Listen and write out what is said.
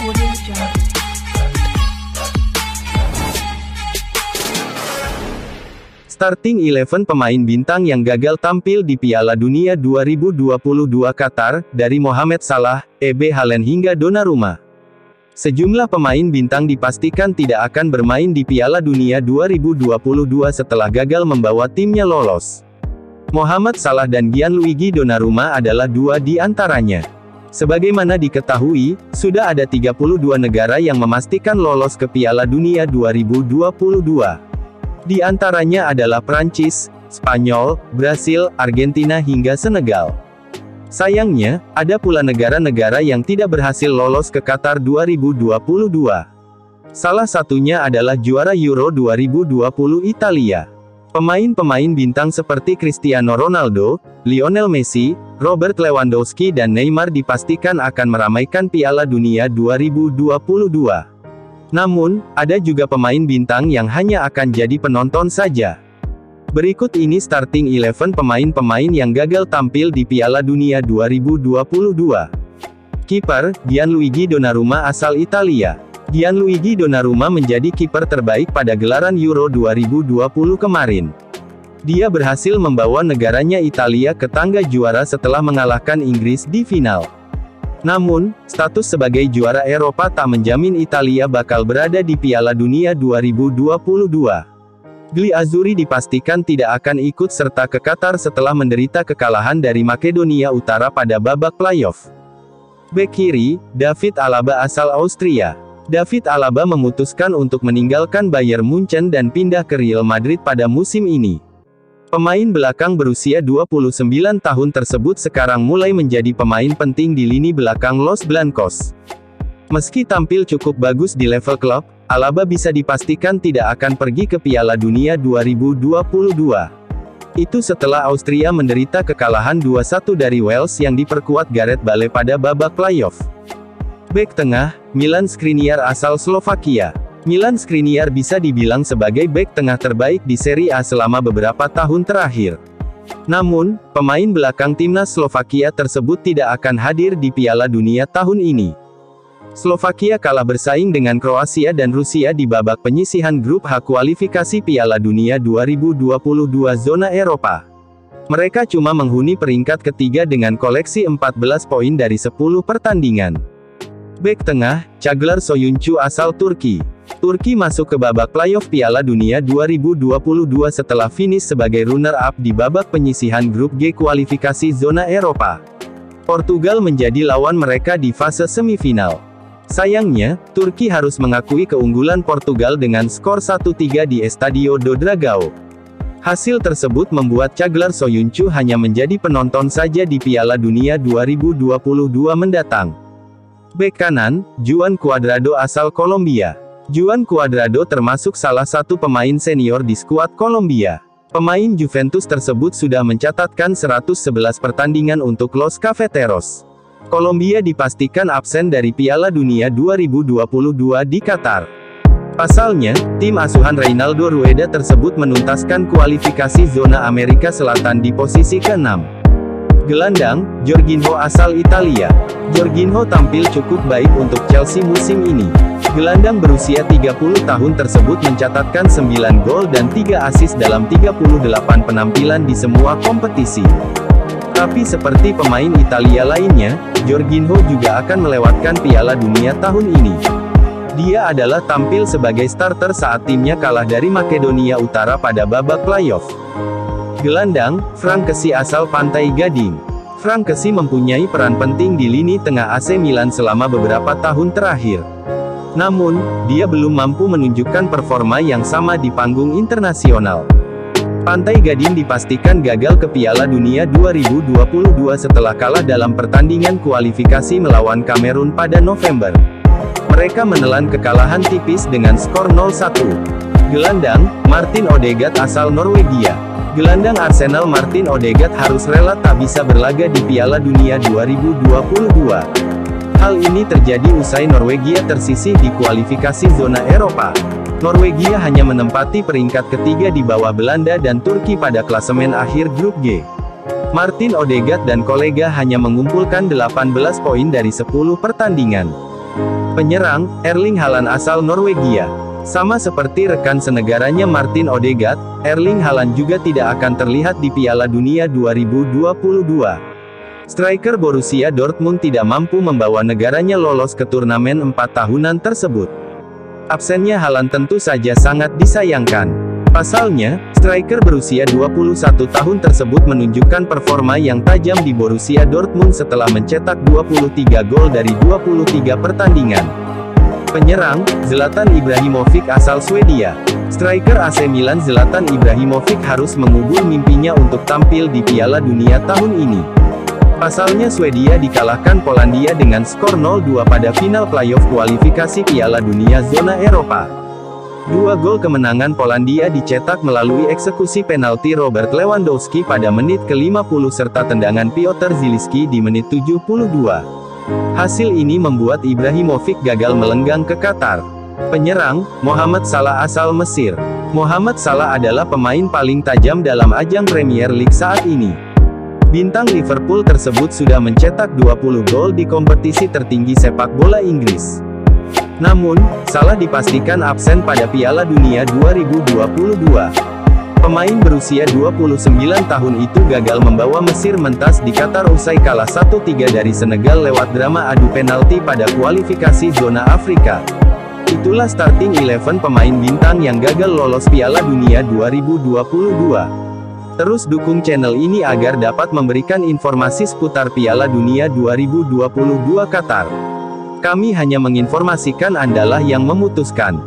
Audio Jungle. Starting 11 pemain bintang yang gagal tampil di Piala Dunia 2022 Qatar, dari Mohamed Salah, EB Haaland hingga Donnarumma. Sejumlah pemain bintang dipastikan tidak akan bermain di Piala Dunia 2022 setelah gagal membawa timnya lolos. Mohamed Salah dan Gianluigi Donnarumma adalah dua di antaranya. Sebagaimana diketahui, sudah ada 32 negara yang memastikan lolos ke Piala Dunia 2022. Di antaranya adalah Prancis, Spanyol, Brasil, Argentina hingga Senegal. Sayangnya, ada pula negara-negara yang tidak berhasil lolos ke Qatar 2022. Salah satunya adalah juara Euro 2020 Italia. Pemain-pemain bintang seperti Cristiano Ronaldo, Lionel Messi, Robert Lewandowski dan Neymar dipastikan akan meramaikan Piala Dunia 2022. Namun, ada juga pemain bintang yang hanya akan jadi penonton saja. Berikut ini starting 11 pemain-pemain yang gagal tampil di Piala Dunia 2022. Kiper, Gianluigi Donnarumma asal Italia. Gianluigi Donnarumma menjadi kiper terbaik pada gelaran Euro 2020 kemarin. Dia berhasil membawa negaranya Italia ke tangga juara setelah mengalahkan Inggris di final. Namun, status sebagai juara Eropa tak menjamin Italia bakal berada di Piala Dunia 2022. Gli Azzurri dipastikan tidak akan ikut serta ke Qatar setelah menderita kekalahan dari Makedonia Utara pada babak playoff. Bek kiri, David Alaba asal Austria. David Alaba memutuskan untuk meninggalkan Bayern Munchen dan pindah ke Real Madrid pada musim ini. Pemain belakang berusia 29 tahun tersebut sekarang mulai menjadi pemain penting di lini belakang Los Blancos. Meski tampil cukup bagus di level klub, Alaba bisa dipastikan tidak akan pergi ke Piala Dunia 2022. Itu setelah Austria menderita kekalahan 2-1 dari Wales yang diperkuat Gareth Bale pada babak playoff. Bek tengah, Milan Skriniar asal Slovakia. Milan Skriniar bisa dibilang sebagai bek tengah terbaik di Serie A selama beberapa tahun terakhir. Namun, pemain belakang timnas Slovakia tersebut tidak akan hadir di Piala Dunia tahun ini. Slovakia kalah bersaing dengan Kroasia dan Rusia di babak penyisihan grup H kualifikasi Piala Dunia 2022 zona Eropa. Mereka cuma menghuni peringkat ketiga dengan koleksi 14 poin dari 10 pertandingan. Bek tengah, Çağlar Söyüncü asal Turki. Turki masuk ke babak playoff Piala Dunia 2022 setelah finish sebagai runner-up di babak penyisihan grup G kualifikasi zona Eropa. Portugal menjadi lawan mereka di fase semifinal. Sayangnya, Turki harus mengakui keunggulan Portugal dengan skor 1-3 di Estadio do Dragão. Hasil tersebut membuat Çağlar Söyüncü hanya menjadi penonton saja di Piala Dunia 2022 mendatang. Bek kanan, Juan Cuadrado asal Kolombia. Juan Cuadrado termasuk salah satu pemain senior di skuad Kolombia. Pemain Juventus tersebut sudah mencatatkan 111 pertandingan untuk Los Cafeteros. Kolombia dipastikan absen dari Piala Dunia 2022 di Qatar. Pasalnya, tim asuhan Reinaldo Rueda tersebut menuntaskan kualifikasi zona Amerika Selatan di posisi ke-6. Gelandang, Jorginho asal Italia. Jorginho tampil cukup baik untuk Chelsea musim ini. Gelandang berusia 30 tahun tersebut mencatatkan 9 gol dan 3 assist dalam 38 penampilan di semua kompetisi. Tapi seperti pemain Italia lainnya, Jorginho juga akan melewatkan Piala Dunia tahun ini. Dia adalah tampil sebagai starter saat timnya kalah dari Makedonia Utara pada babak playoff. Gelandang, Frank Kessie asal Pantai Gading. Frank Kessie mempunyai peran penting di lini tengah AC Milan selama beberapa tahun terakhir. Namun, dia belum mampu menunjukkan performa yang sama di panggung internasional. Pantai Gading dipastikan gagal ke Piala Dunia 2022 setelah kalah dalam pertandingan kualifikasi melawan Kamerun pada November. Mereka menelan kekalahan tipis dengan skor 0-1. Gelandang, Martin Odegaard asal Norwegia. Gelandang Arsenal Martin Odegaard harus rela tak bisa berlaga di Piala Dunia 2022. Hal ini terjadi usai Norwegia tersisih di kualifikasi zona Eropa. Norwegia hanya menempati peringkat ketiga di bawah Belanda dan Turki pada klasemen akhir grup G. Martin Odegaard dan kolega hanya mengumpulkan 18 poin dari 10 pertandingan. Penyerang, Erling Haaland asal Norwegia. Sama seperti rekan senegaranya Martin Odegaard, Erling Haaland juga tidak akan terlihat di Piala Dunia 2022. Striker Borussia Dortmund tidak mampu membawa negaranya lolos ke turnamen 4 tahunan tersebut. Absennya Haaland tentu saja sangat disayangkan. Pasalnya, striker berusia 21 tahun tersebut menunjukkan performa yang tajam di Borussia Dortmund setelah mencetak 23 gol dari 23 pertandingan. Penyerang, Zlatan Ibrahimovic asal Swedia. Striker AC Milan Zlatan Ibrahimovic harus mengubur mimpinya untuk tampil di Piala Dunia tahun ini. Pasalnya Swedia dikalahkan Polandia dengan skor 0-2 pada final playoff kualifikasi Piala Dunia zona Eropa. 2 gol kemenangan Polandia dicetak melalui eksekusi penalti Robert Lewandowski pada menit ke-50 serta tendangan Piotr Zielinski di menit 72. Hasil ini membuat Ibrahimovic gagal melenggang ke Qatar. Penyerang, Mohamed Salah asal Mesir. Mohamed Salah adalah pemain paling tajam dalam ajang Premier League saat ini. Bintang Liverpool tersebut sudah mencetak 20 gol di kompetisi tertinggi sepak bola Inggris. Namun, Salah dipastikan absen pada Piala Dunia 2022. Pemain berusia 29 tahun itu gagal membawa Mesir mentas di Qatar usai kalah 1-3 dari Senegal lewat drama adu penalti pada kualifikasi zona Afrika. Itulah starting 11 pemain bintang yang gagal lolos Piala Dunia 2022. Terus dukung channel ini agar dapat memberikan informasi seputar Piala Dunia 2022 Qatar. Kami hanya menginformasikan, Andalah yang memutuskan.